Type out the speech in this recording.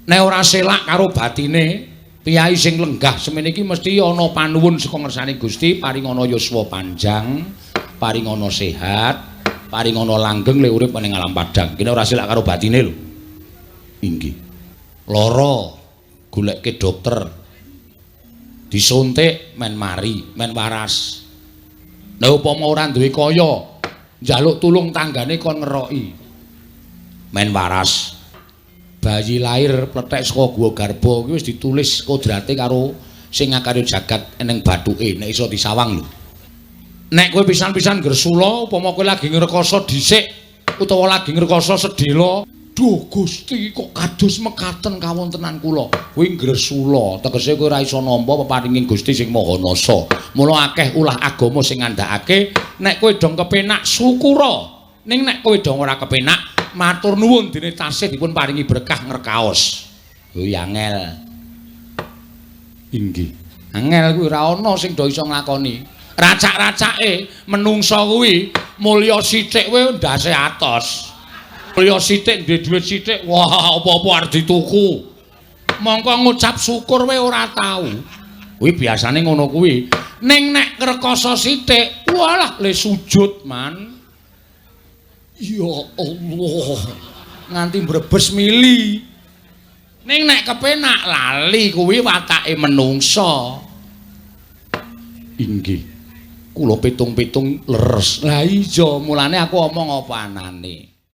Nek ora selak karo batine, piyai sing lenggah semene iki mesti ana panuwun saka ngersane Gusti, paringana yuswa panjang, paringana sehat, paringana langgeng le urip ning alam padang. Kene ora selak karo batine lho. Inggih. Lara goleke dokter. Disuntik men mari, men waras. Nek upama ora duwe kaya, njaluk tulung tanggane kon ngeroki. Men waras. Bayi lahir pletek saka guwa garba kuwi wis ditulis kodrate karo sing ngakarya jagat ning bathuke nek iso disawang lho. Nek kowe pisan-pisan gresula upama kowe lagi ngrekoso dhisik utawa lagi ngrekoso sedhela, duh Gusti kok kados mekaten kawontenan kula. Kuwi gresula, tegese kowe ora iso nampa peparinging Gusti sing Maha Nasa. Mula akeh ulah agama sing ngandhakake nek kowe dong kepenak syukura. Ning nek kowe dong ora kepenak matur nuwun dene tasih dipun paringi berkah ngrekaos. Kuwi angel. Inggih. Angel kuwi ora ana sing do iso nglakoni. Racak-racake menungsa kuwi mulya sithik kuwi ndase atos. Mulya sithik duwe dhuwit sithik, wah apa-apa arep dituku. Mongko ngucap syukur wae ora tau. Kuwi biasane ngono kuwi. Ning nek ngrekoso sithik, walah le sujud man. Ya Allah, nganti mbrebes mili. Ning nek kepenak lali kuwi watake menungsa. Inggih. Kula pitung-pitung leres. Lah iya, mulane aku omong apa anane.